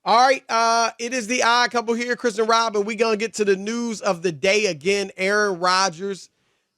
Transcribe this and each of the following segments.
All right, it is the odd couple here, Chris and Rob, and we're going to get to the news of the day again. Aaron Rodgers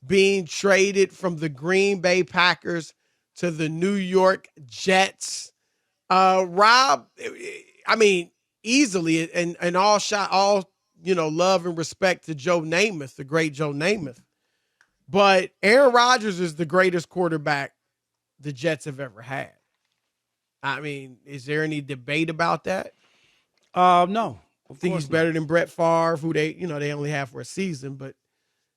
being traded from the Green Bay Packers to the New York Jets. Rob, I mean, easily, and all love and respect to Joe Namath, the great Joe Namath. But Aaron Rodgers is the greatest quarterback the Jets have ever had. I mean, is there any debate about that? No. I think he's better than Brett Favre, who they only have for a season. But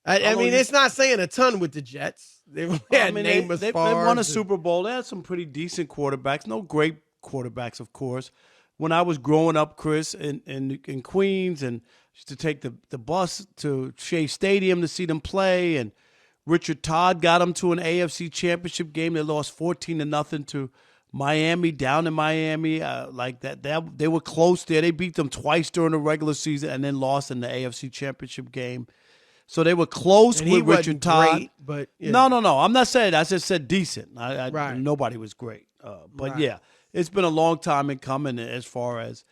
I mean, it's not saying a ton with the Jets. They won a Super Bowl. They had some pretty decent quarterbacks. No great quarterbacks, of course. When I was growing up, Chris, in Queens, and used to take the bus to Shea Stadium to see them play, and Richard Todd got them to an AFC Championship game. They lost 14-0 to Miami, down in Miami, like that. They were close there. They beat them twice during the regular season and then lost in the AFC Championship game. So they were close with Richard Todd. Great, but no. I'm not saying that. I just said decent. Right. Nobody was great. But right. Yeah, it's been a long time in coming as far as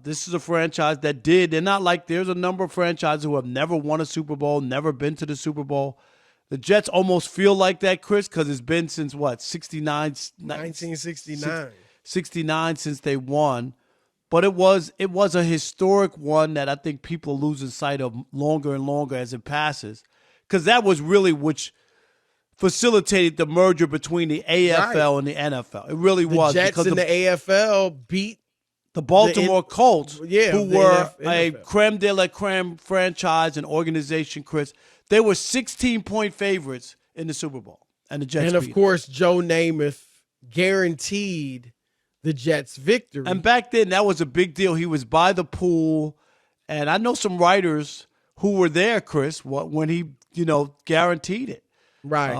this is a franchise that did. They're not like there's a number of franchises who have never won a Super Bowl, never been to the Super Bowl. The Jets almost feel like that, Chris, because it's been since what, 1969. 69 since they won. But it was a historic one that I think people are losing sight of longer and longer as it passes. Because that was really which facilitated the merger between the AFL and the NFL. It really was. The Jets because and the AFL beat the Baltimore Colts, who were a NFL. creme de la creme franchise and organization, Chris. They were 16-point favorites in the Super Bowl, and the Jets. And of course, Joe Namath guaranteed the Jets victory. And back then, that was a big deal. He was by the pool, and I know some writers who were there, Chris, when he, guaranteed it. Right.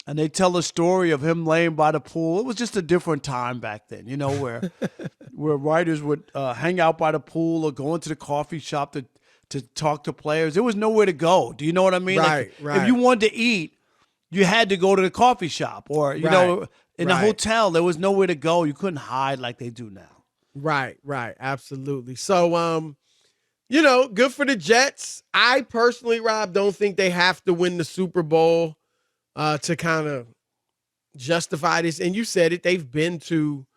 And they tell a story of him laying by the pool. It was just a different time back then, where where writers would hang out by the pool or go into the coffee shop to talk to players. There was nowhere to go. Do you know what I mean? Right. If you wanted to eat, you had to go to the coffee shop or, in the hotel, there was nowhere to go. You couldn't hide like they do now. Right. Absolutely. So, good for the Jets. I personally, Rob, don't think they have to win the Super Bowl to kind of justify this. And you said it, they've been to,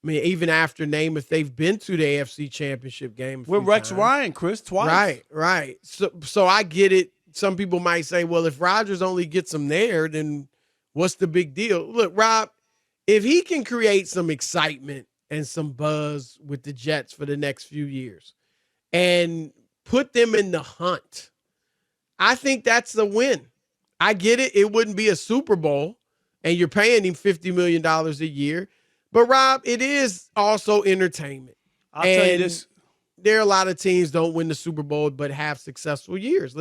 even after Namath, they've been to the AFC Championship game. With Rex Ryan, Chris, twice. Right. So I get it. Some people might say, well, if Rodgers only gets them there, then what's the big deal? Look, Rob, if he can create some excitement and some buzz with the Jets for the next few years and put them in the hunt, I think that's a win. I get it. It wouldn't be a Super Bowl, and you're paying him $50 million a year. But, Rob, it is also entertainment. I'll tell you this. There are a lot of teams don't win the Super Bowl but have successful years.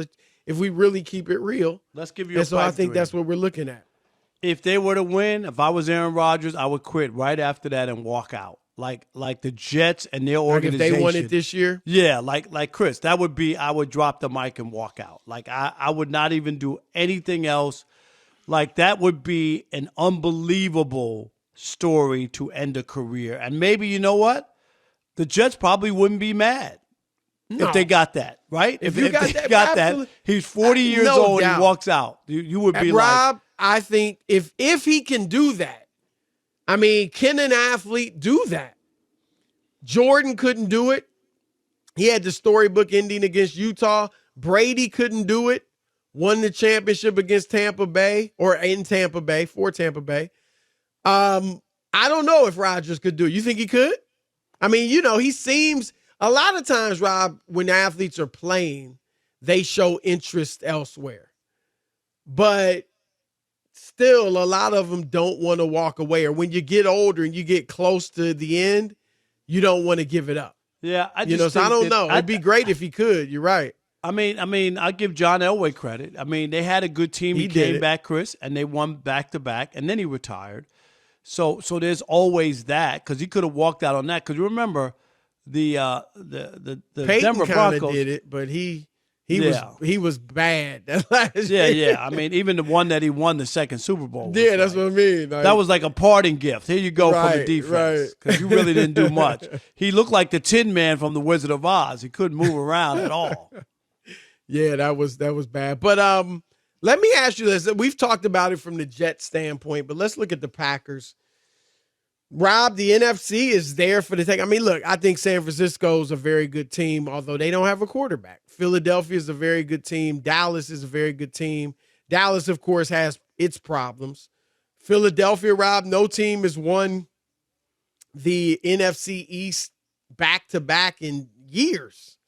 If we really keep it real. Let's give you a so I think that's what we're looking at. If they were to win, if I was Aaron Rodgers, I would quit right after that and walk out. Like the Jets and their organization. Like if they won it this year? Yeah, like Chris, that would be, I would drop the mic and walk out. Like I would not even do anything else. Like that would be an unbelievable story to end a career. And maybe, you know what? The Jets probably wouldn't be mad if they got that, right? If they got that, he's 40 years old and he walks out. You would be Rob, I think if he can do that, can an athlete do that? Jordan couldn't do it. He had the storybook ending against Utah. Brady couldn't do it. Won the championship against Tampa Bay or in Tampa Bay for Tampa Bay. I don't know if Rodgers could do it. You think he could? He seems a lot of times, Rob, when athletes are playing, they show interest elsewhere. But still, a lot of them don't want to walk away. Or when you get older and you get close to the end, you don't want to give it up. Yeah, I don't know. It'd be great if he could. You're right. I give John Elway credit. They had a good team. He came back, Chris, and they won back-to-back, and then he retired. So there's always that, because he could have walked out on that. Because remember, the Peyton Denver Broncos did it, but he He was bad that last year. Yeah. I mean, even the one that he won the second Super Bowl. Yeah, that's what I mean. That was like a parting gift. Here you go from the defense. Because you really didn't do much. He looked like the Tin Man from The Wizard of Oz. He couldn't move around at all. Yeah, that was bad. But let me ask you this. We've talked about it from the Jets standpoint, but let's look at the Packers. Rob, the NFC is there for the take. I mean, look, I think San Francisco is a very good team, although they don't have a quarterback. Philadelphia is a very good team. Dallas is a very good team. Dallas, of course, has its problems. Philadelphia, Rob, no team has won the NFC East back-to-back in years.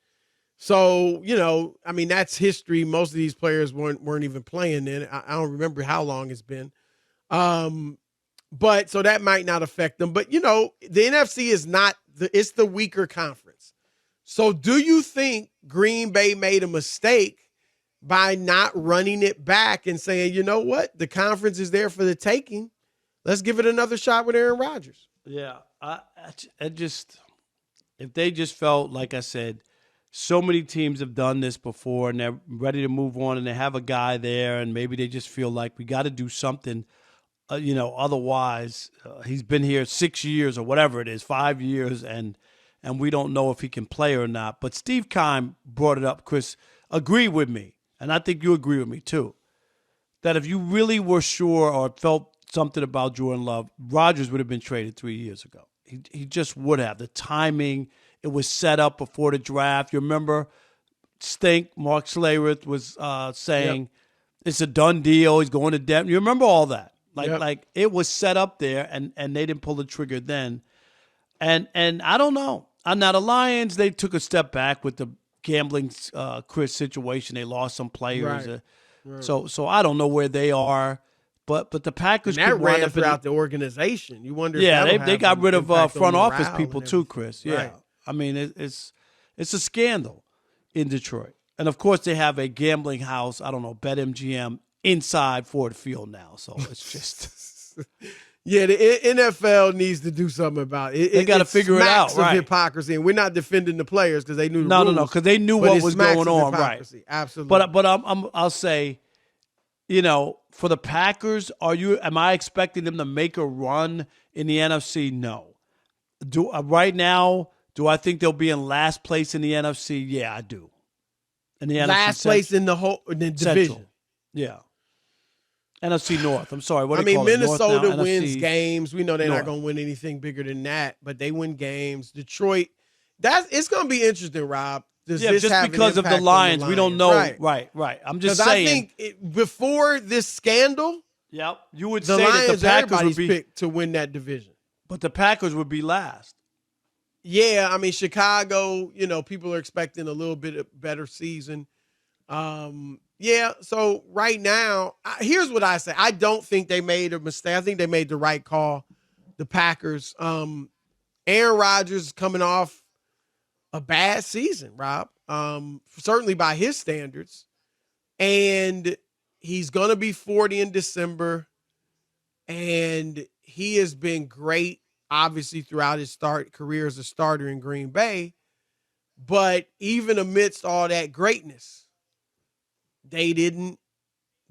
So, I mean, that's history. Most of these players weren't even playing then. I don't remember how long it's been. But so that might not affect them. But, the NFC is it's the weaker conference. So do you think Green Bay made a mistake by not running it back and saying, you know what? The conference is there for the taking. Let's give it another shot with Aaron Rodgers. Yeah. If they just felt, like I said, so many teams have done this before and they're ready to move on and they have a guy there and maybe they just feel like we got to do something. Otherwise, he's been here 6 years or whatever it is, 5 years, and we don't know if he can play or not. But Steve Keim brought it up, Chris, agree with me, and I think you agree with me too, that if you really were sure or felt something about Jordan Love, Rodgers would have been traded 3 years ago. He just would have. The timing, it was set up before the draft. You remember Mark Schlereth was saying it's a done deal. He's going to Denver. You remember all that. Like it was set up there, and they didn't pull the trigger then. And I don't know. Now, the Lions, they took a step back with the gambling Chris situation. They lost some players. Right. So I don't know where they are. But the Packers and that could wind ran up throughout the organization. You wonder if they got rid of front office people too, Chris. Yeah. Right. I mean, it's a scandal in Detroit. And, of course, they have a gambling house, I don't know, BetMGM, inside Ford Field now. So it's just yeah, the NFL needs to do something about it. They got to figure it out, right? Of hypocrisy, and we're not defending the players because they knew the rules. No, because they knew what was going on, right? Absolutely. But I'll say, for the Packers, am I expecting them to make a run in the NFC? No. Right now, do I think they'll be in last place in the NFC? Yeah, I do. In the last NFC place in the division. Central. Yeah. NFC North. I'm sorry. Minnesota wins games. We know they're not going to win anything bigger than that, but they win games. Detroit, it's going to be interesting, Rob. Just because of the Lions, we don't know. Right. I'm just saying. I think before this scandal, you would say Lions, that the Packers would be picked to win that division. But the Packers would be last. Yeah, I mean, Chicago, people are expecting a little bit better season. Yeah, so right now, here's what I say. I don't think they made a mistake. I think they made the right call, the Packers. Aaron Rodgers is coming off a bad season, Rob, certainly by his standards. And he's going to be 40 in December. And he has been great, obviously, throughout his career as a starter in Green Bay. But even amidst all that greatness, they didn't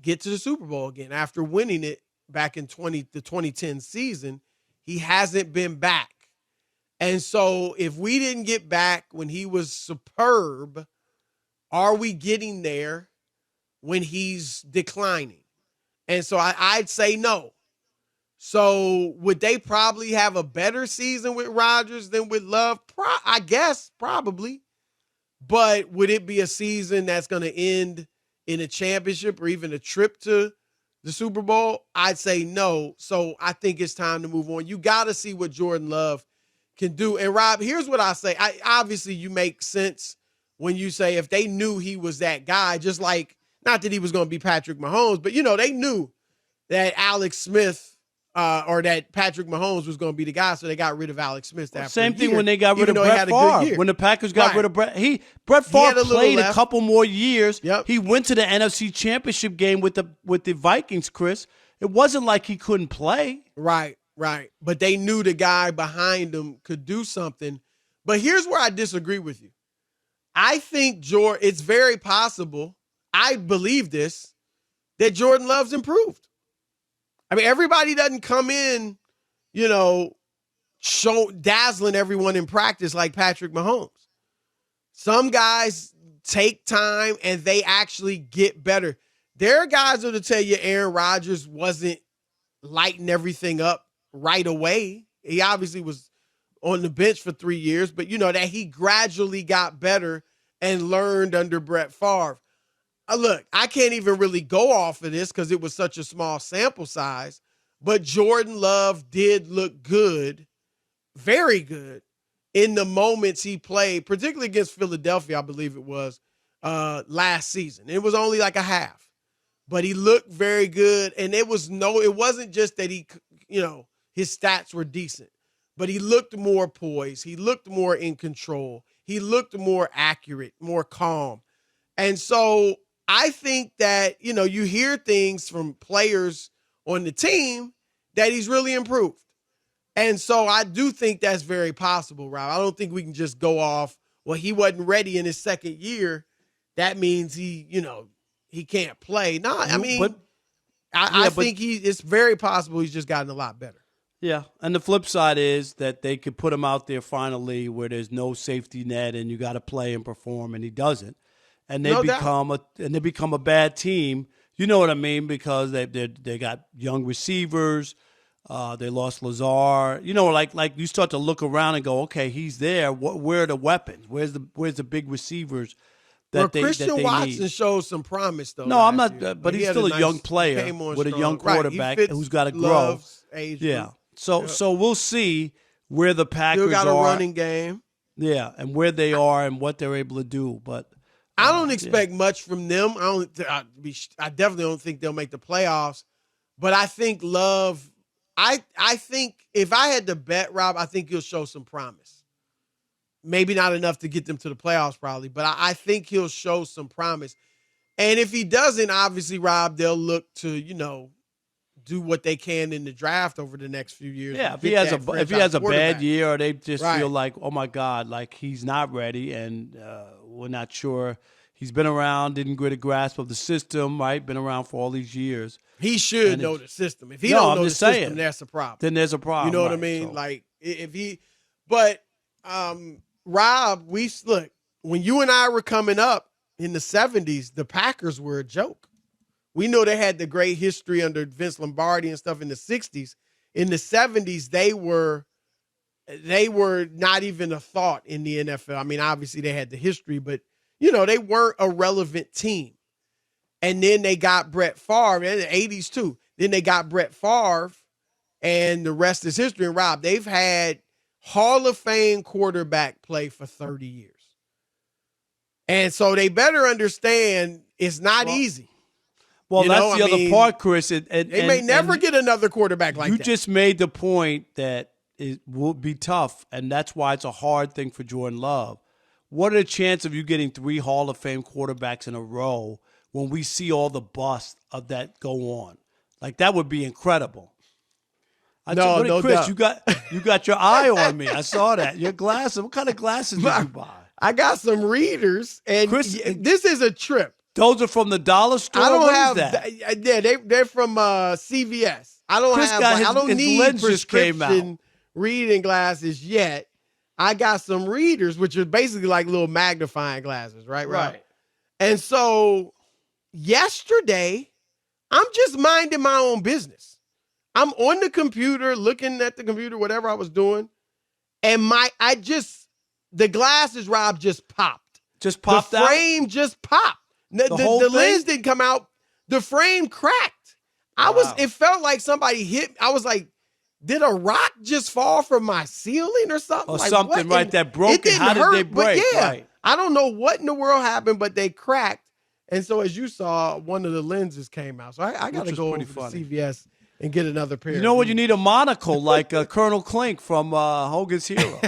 get to the Super Bowl again. After winning it back in the 2010 season, he hasn't been back. And so if we didn't get back when he was superb, are we getting there when he's declining? And so I'd say no. So would they probably have a better season with Rodgers than with Love? I guess, probably. But would it be a season that's going to end in a championship or even a trip to the Super Bowl? I'd say no. So I think it's time to move on. You got to see what Jordan Love can do. And Rob, here's what I say. Obviously you make sense when you say if they knew he was that guy, just like, not that he was going to be Patrick Mahomes, but they knew that Alex Smith or that Patrick Mahomes was going to be the guy, so they got rid of Alex Smith. Same thing when they got rid of Brett Favre. When the Packers got rid of Brett Favre played a couple more years. Yep. He went to the NFC Championship game with the Vikings, Chris. It wasn't like he couldn't play. Right. But they knew the guy behind him could do something. But here's where I disagree with you. I think it's very possible, I believe this, that Jordan Love's improved. I mean, everybody doesn't come in, dazzling everyone in practice like Patrick Mahomes. Some guys take time and they actually get better. There are guys that'll tell you Aaron Rodgers wasn't lighting everything up right away. He obviously was on the bench for 3 years, but that he gradually got better and learned under Brett Favre. Look, I can't even really go off of this because it was such a small sample size, but Jordan Love did look good, very good, in the moments he played, particularly against Philadelphia, I believe it was, last season. It was only like a half, but he looked very good. And it wasn't just that his stats were decent, but he looked more poised. He looked more in control. He looked more accurate, more calm. And so I think that, you hear things from players on the team that he's really improved. And so I do think that's very possible, Rob. I don't think we can just go off, well, he wasn't ready in his second year. That means he can't play. No, I mean, I think it's very possible he's just gotten a lot better. Yeah, and the flip side is that they could put him out there finally where there's no safety net and you got to play and perform, and he doesn't. And they become a bad team. You know what I mean? Because they got young receivers. They lost Lazard. Like you start to look around and go, okay, he's there. Where are the weapons? Where's the big receivers that Christian Watson shows some promise, though. No, I'm not. But he's still a young player with a young quarterback who's got to grow. Yeah. So we'll see where the Packers still got a are. running game. Yeah, and where they are and what they're able to do. But I don't expect much from them. I definitely don't think they'll make the playoffs. But I think Love. I think if I had to bet, Rob, I think he'll show some promise. Maybe not enough to get them to the playoffs, probably, but I think he'll show some promise. And if he doesn't, obviously, Rob, they'll look to do what they can in the draft over the next few years. Yeah, if he has a bad year, or they just feel like, oh my God, like he's not ready, and we're not sure. He's been around, didn't get a grasp of the system, right? Been around for all these years. He should know the system. If he don't know the system, that's a problem. Then there's a problem. You know what I mean? So. Like if he, but Rob, look, when you and I were coming up in the 70s, the Packers were a joke. We know they had the great history under Vince Lombardi and stuff in the 60s. In the 70s, they were not even a thought in the NFL. I mean, obviously they had the history, but they weren't a relevant team. And then they got Brett Favre in the 80s too. Then they got Brett Favre, and the rest is history. And Rob, they've had Hall of Fame quarterback play for 30 years. And so they better understand it's not easy. Well, that's the other part, Chris. They may never get another quarterback like that. You just made the point that it will be tough, and that's why it's a hard thing for Jordan Love. What are the chances of you getting 3 Hall of Fame quarterbacks in a row when we see all the bust of that go on? Like, that would be incredible. Chris, doubt. You got your eye on me. I saw that. Your glasses. What kind of glasses did you buy? I got some readers, and Chris, this is a trip. Those are from the dollar store. I don't what have is that? Yeah, they're from CVS. I don't I don't need prescription reading glasses yet. I got some readers, which are basically like little magnifying glasses, right? Right. And so yesterday, I'm just minding my own business. I'm on the computer, looking at the computer, whatever I was doing, and the glasses, Rob, just popped. Just popped out? The frame just popped. The lens didn't come out. The frame cracked. Wow. It felt like somebody hit. I was like, did a rock just fall from my ceiling or something? Or something, right? That broke. It didn't How did they break? But yeah, right. I don't know what in the world happened, but they cracked. And so as you saw, one of the lenses came out. So I got to go over to CVS and get another pair. You know what? You need a monocle like Colonel Klink from Hogan's Hero.